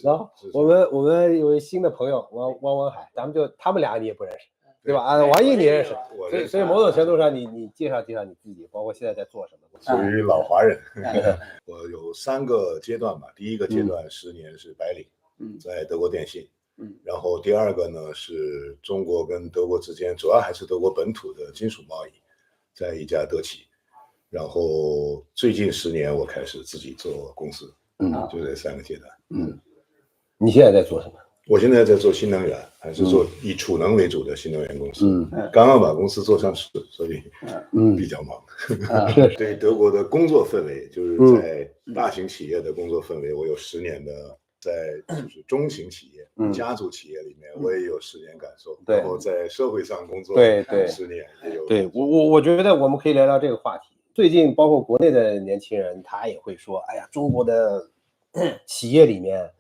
然后我们有位新的朋友汪文海，他们俩你也不认识，对吧？王毅你认识，所以某种程度上你介绍介绍你自己，包括现在在做什么。属于老华人，我有3个阶段吧。第一个阶段10年是白领，在德国电信，然后第2个呢是中国跟德国之间，主要还是德国本土的金属贸易，在一家德企。然后最近10年我开始自己做公司，就这3个阶段。你现在在做什么？我现在在做新能源，还是做以储能为主的新能源公司。刚刚把公司做上市，所以比较忙。对德国的工作氛围，就是在大型企业的工作氛围，我有10年的，在就是中型企业、家族企业里面，我也有10年感受。然后在社会上工作10年也有。对，我觉得我们可以聊聊这个话题。最近包括国内的年轻人，他也会说，哎呀，中国的企业里面。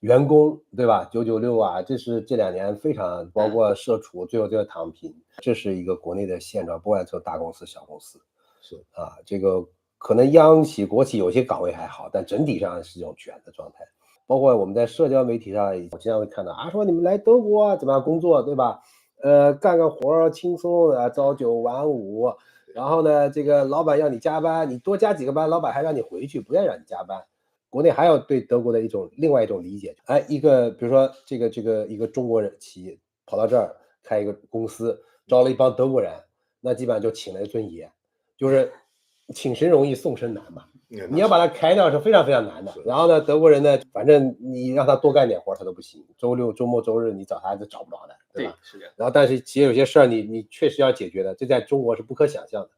员工对吧？996啊，这是这2年非常，包括社畜最后就要躺平，这是一个国内的现状，不管从大公司小公司，是啊，这个可能央企国企有些岗位还好，但整体上是这种卷的状态。包括我们在社交媒体上，我经常会看到说你们来德国怎么样工作，对吧？干个活轻松啊，朝9晚5，然后呢，这个老板要你加班，你多加几个班，老板还让你回去，不愿意让你加班。国内还有对德国的另外一种理解，比如说这个一个中国人企业跑到这儿开一个公司，招了一帮德国人，那基本上就请了一尊爷，就是请神容易送神难嘛。你要把它开掉是非常非常难的。然后呢，德国人呢，反正你让他多干点活他都不行，周六周末周日你找他是找不着的，对吧？是的。然后但是企业有些事儿你确实要解决的，这在中国是不可想象的。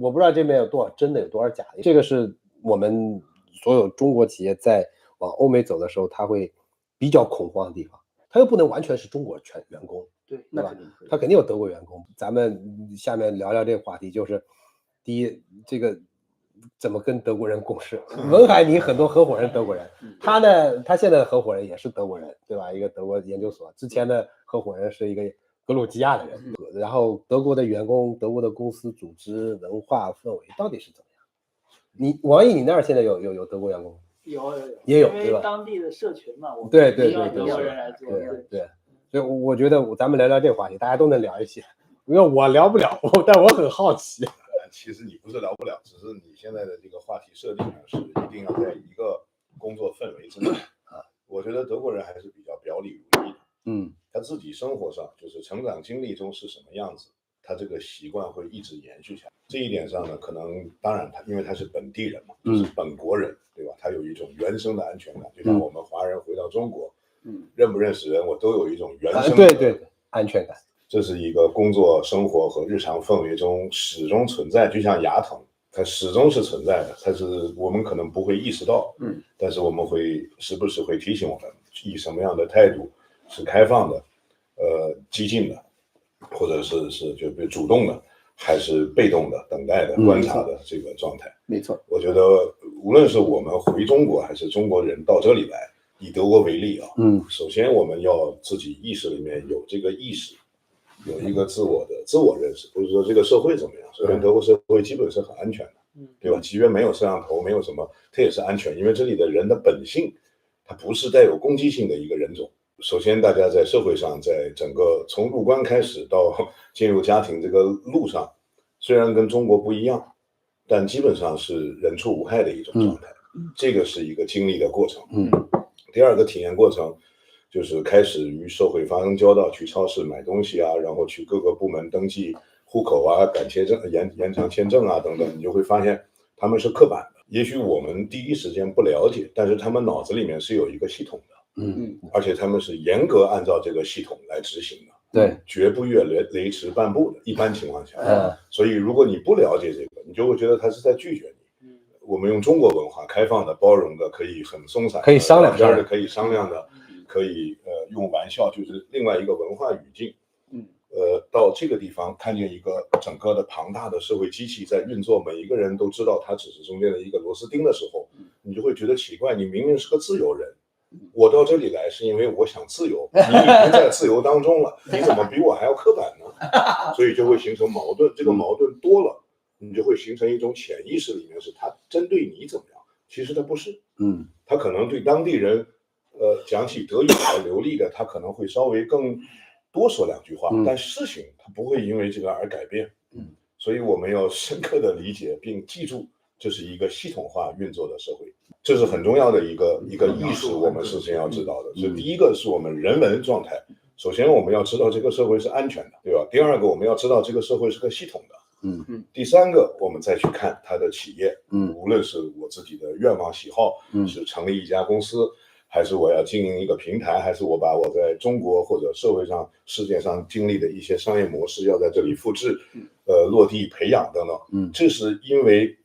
我不知道这边有多少真的，有多少假的，这个是我们所有中国企业在往欧美走的时候，他会比较恐慌的地方。他又不能完全是中国全员工，对吧？他肯定有德国员工。咱们下面聊聊这个话题，就是第一，这个怎么跟德国人共事？文海，你很多合伙人德国人，他现在的合伙人也是德国人，对吧？一个德国研究所，之前的合伙人是一个格鲁吉亚的人。然后德国的员工、德国的公司组织文化氛围到底是怎么样？王毅，你那儿现在有德国员工？也有，因为当地的社群嘛，我们对，德国人来做。对，所以我觉得咱们聊聊这个话题，大家都能聊一些，因为我聊不了，但我很好奇。其实你不是聊不了，只是你现在的这个话题设定呢，是一定要在一个工作氛围之内啊。我觉得德国人还是比较表里如一的，他自己生活上就是成长经历中是什么样子，他这个习惯会一直延续下来。这一点上呢，可能当然因为他是本地人嘛，就是本国人，对吧？他有一种原生的安全感，就像我们华人回到中国，认不认识人，我都有一种原生的安全感。这是一个工作生活和日常氛围中始终存在，就像牙疼，它始终是存在的，但是我们可能不会意识到，但是我们会时不时会提醒我们，以什么样的态度是开放的，激进的，或者是就比如主动的，还是被动的等待的观察的这个状态。没错，我觉得无论是我们回中国，还是中国人到这里来，以德国为例啊，首先我们要自己意识里面有这个意识。有一个自我认识，不是说这个社会怎么样。首先，德国社会基本是很安全的，对吧？即便没有摄像头，没有什么，它也是安全，因为这里的人的本性，它不是带有攻击性的一个人种。首先，大家在社会上，在整个从入关开始到进入家庭这个路上，虽然跟中国不一样，但基本上是人畜无害的一种状态。这个是一个经历的过程。第二个体验过程。就是开始与社会发生交道，去超市买东西啊，然后去各个部门登记户口啊、改签证、延长签证啊等等，你就会发现他们是刻板的。也许我们第一时间不了解，但是他们脑子里面是有一个系统的，而且他们是严格按照这个系统来执行的，对，绝不越雷池半步的。一般情况下，所以如果你不了解这个，你就会觉得他是在拒绝你。我们用中国文化，开放的、包容的，可以很松散的，可以商量的，可以商量的。可以用玩笑，就是另外一个文化语境。到这个地方看见一个整个的庞大的社会机器在运作，每一个人都知道他只是中间的一个螺丝钉的时候，你就会觉得奇怪，你明明是个自由人，我到这里来是因为我想自由，你已经在自由当中了，你怎么比我还要刻板呢？所以就会形成矛盾，这个矛盾多了，你就会形成一种潜意识里面是他针对你怎么样，其实他不是，他可能对当地人讲起德语来流利的，他可能会稍微更多说2句话，但事情他不会因为这个而改变。所以我们要深刻的理解并记住，这是一个系统化运作的社会，这是很重要的一个意识，我们是先要知道的。所以第一个是我们人文状态，首先我们要知道这个社会是安全的，对吧？第二个我们要知道这个社会是个系统的，第三个我们再去看它的企业，无论是我自己的愿望喜好，是成立一家公司，还是我要经营一个平台，还是我把我在中国或者社会上、世界上经历的一些商业模式要在这里复制，落地培养等等，这是因为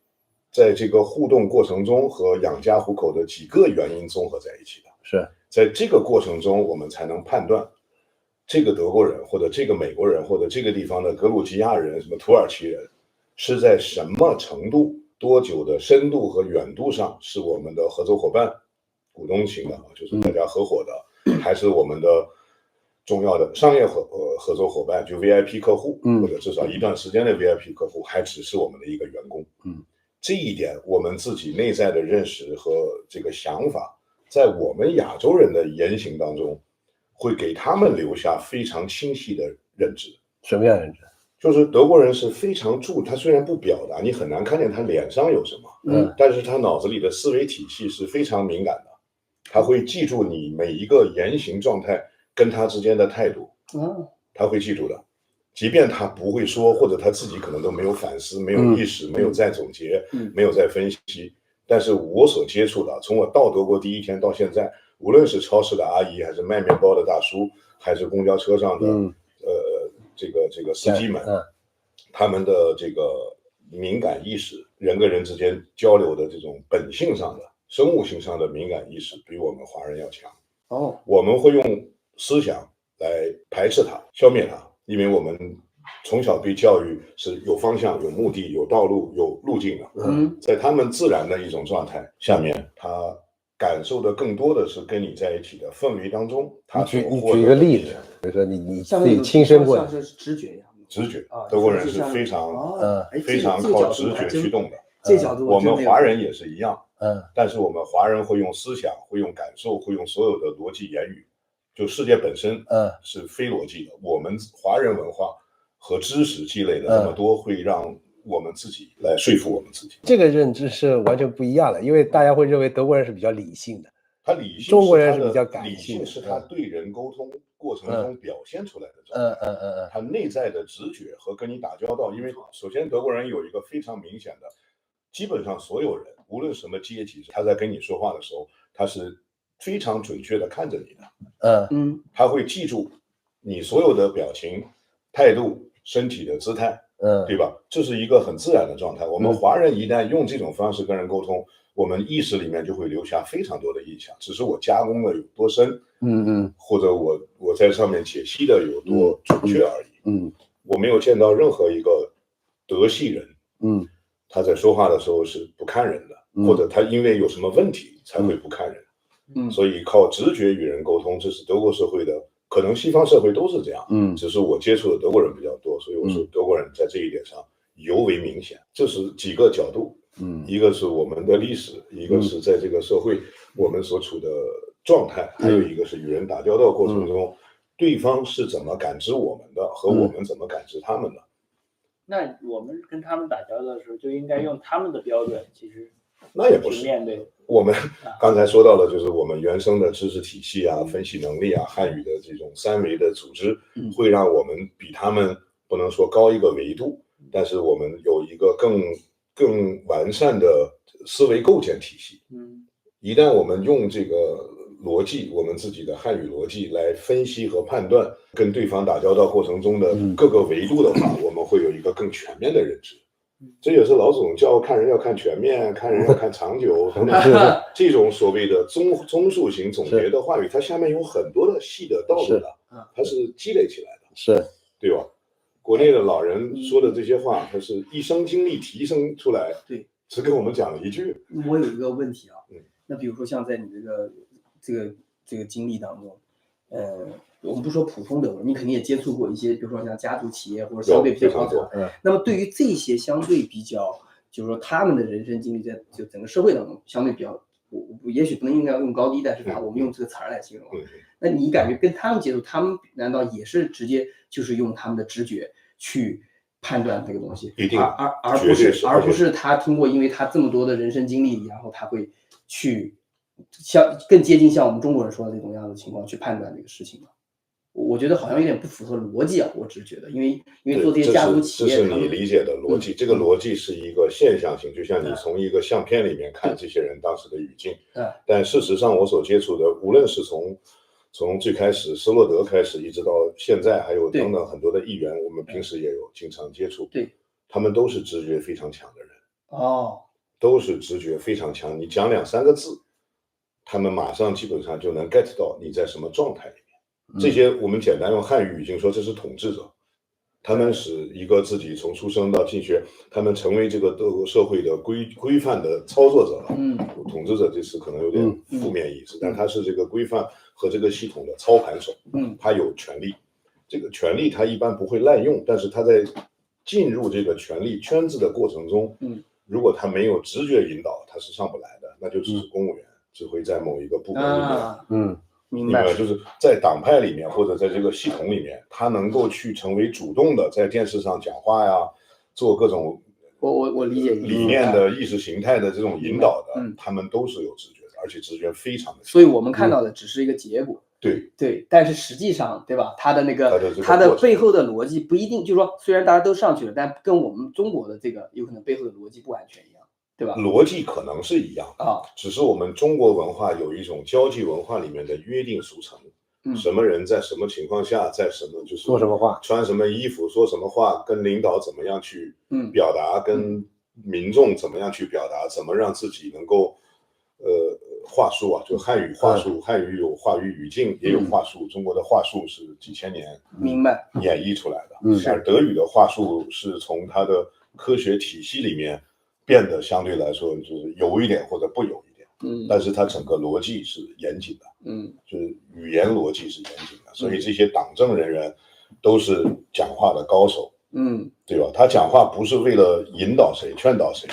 在这个互动过程中和养家糊口的几个原因综合在一起的。是在这个过程中，我们才能判断这个德国人或者这个美国人或者这个地方的格鲁吉亚人、什么土耳其人是在什么程度、多久的深度和远度上是我们的合作伙伴、股东型的，就是大家合伙的，还是我们的重要的商业合作伙伴，就 VIP 客户，或者至少一段时间的 VIP 客户，还只是我们的一个员工。这一点我们自己内在的认识和这个想法，在我们亚洲人的言行当中，会给他们留下非常清晰的认知。什么样的认知？就是德国人是非常他虽然不表达，你很难看见他脸上有什么，但是他脑子里的思维体系是非常敏感的，他会记住你每一个言行状态跟他之间的态度，他会记住的。即便他不会说，或者他自己可能都没有反思、没有意识、没有再总结、没有再分析，但是我所接触的，从我到德国第一天到现在，无论是超市的阿姨，还是卖面包的大叔，还是公交车上的这个司机们，他们的这个敏感意识，人跟人之间交流的这种本性上的、生物性上的敏感意识，比我们华人要强。我们会用思想来排斥它、消灭它。因为我们从小对教育是有方向、有目的、有道路、有路径的。在他们自然的一种状态下面，他感受的更多的是跟你在一起的氛围当中。你举一个例子，比如说你自己亲身过，像是直觉一样。直觉，德国人是非常靠直觉驱动的。这角度我们华人也是一样。但是我们华人会用思想、会用感受、会用所有的逻辑言语。就世界本身是非逻辑的，我们华人文化和知识积累的这么多，会让我们自己来说服我们自己。这个认知是完全不一样的，因为大家会认为德国人是比较理性的，他理性，中国人是比较感性的。理性是他对人沟通过程中表现出来的状态。他内在的直觉和跟你打交道，因为首先德国人有一个非常明显的，基本上所有人无论什么阶级，他在跟你说话的时候，他是非常准确的看着你的，他会记住你所有的表情、态度、身体的姿态，对吧？这是一个很自然的状态。我们华人一旦用这种方式跟人沟通，我们意识里面就会留下非常多的印象，只是我加工的有多深，或者我在上面解析的有多准确而已。我没有见到任何一个德系人，他在说话的时候是不看人的，或者他因为有什么问题才会不看人。所以靠直觉与人沟通，这是德国社会的，可能西方社会都是这样，只是我接触的德国人比较多，所以我说德国人在这一点上尤为明显。这是几个角度，一个是我们的历史，一个是在这个社会我们所处的状态，还有一个是与人打交道过程中，对方是怎么感知我们的，和我们怎么感知他们的。那我们跟他们打交道的时候，就应该用他们的标准，其实那也不是面对。我们刚才说到的，就是我们原生的知识体系啊、分析能力啊、汉语的这种3维的组织，会让我们比他们不能说高一个维度，但是我们有一个更完善的思维构建体系。一旦我们用这个逻辑，我们自己的汉语逻辑来分析和判断跟对方打交道过程中的各个维度的话，我们会有一个更全面的认知。这也是老总叫看人要看全面，看人要看长久等等这种所谓的综述型总结的话语，它下面有很多的细的道理的，它是积累起来的，是对吧？国内的老人说的这些话，它是一生经历提升出来，对，只跟我们讲了一句。我有一个问题啊，那比如说像在你这个经历当中，我们不说普通德国人，你肯定也接触过一些，比如说像家族企业或者相对比较高层。那么对于这些相对比较，就是说他们的人生经历在就整个社会当中相对比较我也许不能应该用高低，但是我们用这个词儿来形容。那你感觉跟他们接触，他们难道也是直接就是用他们的直觉去判断这个东西，一定，而不是他通过因为他这么多的人生经历，然后他会去更接近像我们中国人说的这种样的情况去判断这个事情嘛？我觉得好像有点不符合逻辑啊，我只是觉得，因为做这些家族企业，这是你理解的逻辑，这个逻辑是一个现象性，就像你从一个相片里面看这些人当时的语境。但事实上，我所接触的，无论是从最开始施洛德开始，一直到现在，还有等等很多的议员，我们平时也有经常接触，对，他们都是直觉非常强的人。都是直觉非常强，你讲2-3个字，他们马上基本上就能 get 到你在什么状态里面。这些我们简单用汉语语境说，这是统治者，他们是一个自己从出生到进学，他们成为这个德国社会的规范的操作者了。统治者这词可能有点负面意思，但他是这个规范和这个系统的操盘手。他有权利，这个权利他一般不会滥用，但是他在进入这个权力圈子的过程中，如果他没有直觉引导，他是上不来的，那就只是公务员，只会在某一个部门里面。明白，就是在党派里面或者在这个系统里面，他能够去成为主动的，在电视上讲话呀，做各种我理解理念的意识形态的这种引导的，他们都是有直觉的，而且直觉非常的强。所以我们看到的只是一个结果。对，但是实际上，对吧？它的背后的逻辑不一定，就是说，虽然大家都上去了，但跟我们中国的这个有可能背后的逻辑不完全一样。对吧？逻辑可能是一样的只是我们中国文化有一种交际文化里面的约定俗成，什么人在什么情况下，在什么就是说什么话，穿什么衣服，说什么话，跟领导怎么样去表达，跟民众怎么样去表达，怎么让自己能够话术啊，就汉语话术，汉语有话语语境，也有话术，中国的话术是几千年明白演绎出来的，而德语的话术是从它的科学体系里面变得相对来说就是有一点或者不有一点，但是它整个逻辑是严谨的，就是语言逻辑是严谨的，所以这些党政人员都是讲话的高手，对吧？他讲话不是为了引导谁、劝导谁，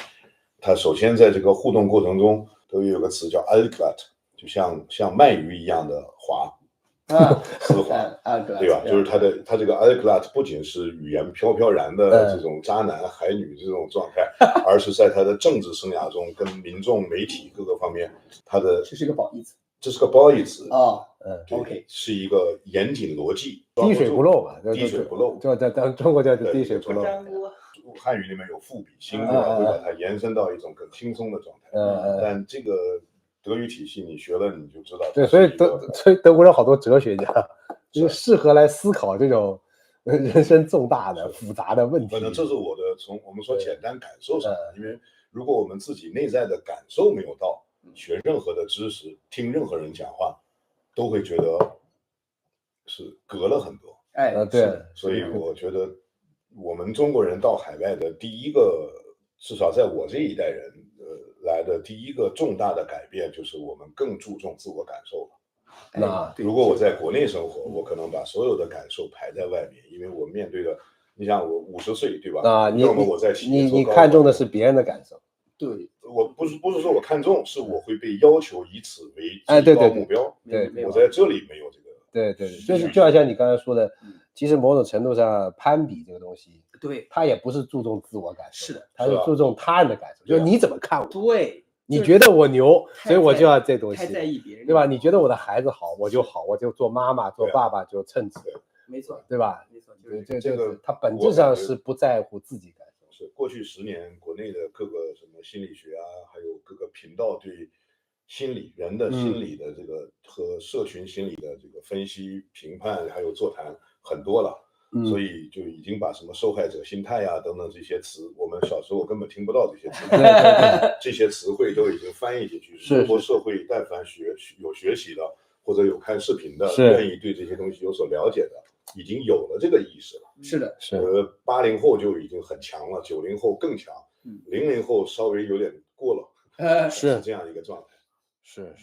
他首先在这个互动过程中都有个词叫 Allglatt， 就像鳗鱼一样的滑。丝滑，对吧？就是他这个 Allglatt 不仅是语言飘飘然的这种渣男海女这种状态，而是在他的政治生涯中，跟民众、媒体各个方面，这是个褒义词，这是个褒义词OK，是一个严谨逻辑，滴水不漏吧？滴水不漏，在中国叫滴水不漏。汉语里面有赋比兴，会把它延伸到一种更轻松的状态。但这个德语体系你学了你就知道。对，所以德国人好多哲学家就是适合来思考这种人生重大的复杂的问题。反正这是我的从我们说简单感受上，因为如果我们自己内在的感受没有到，学任何的知识，听任何人讲话，都会觉得是隔了很多。对，所以我觉得我们中国人到海外的第一个，至少在我这一代人来的第一个重大的改变，就是我们更注重自我感受了。那如果我在国内生活，我可能把所有的感受排在外面，因为我面对的，你像我50岁，对吧？要么我在你看重的是别人的感受。对，我不是说我看重，是我会被要求以此为最高目标。对，我在这里没有这个。对，就好像你刚才说的，其实某种程度上攀比这个东西，对，他也不是注重自我感受，是的，他是注重他人的感受，就是你怎么看我。对。你觉得我牛，所以我就要这东西，太在意别人，对吧？你觉得我的孩子好，我就好，我就做妈妈、做爸爸就称职，没错，对吧？没错，这个他本质上是不在乎自己感受。是过去10年，国内的各个什么心理学啊，还有各个频道对人的心理的这个和社群心理的这个分析、评判，还有座谈很多了。所以就已经把什么受害者心态啊等等这些词，我们小时候根本听不到这些词，这些词汇都已经翻译进去。中国社会但凡有学习的或者有看视频的，愿意对这些东西有所了解的，已经有了这个意识了。是的，80后就已经很强了，90后更强，00后稍微有点过了，是这样一个状态。是。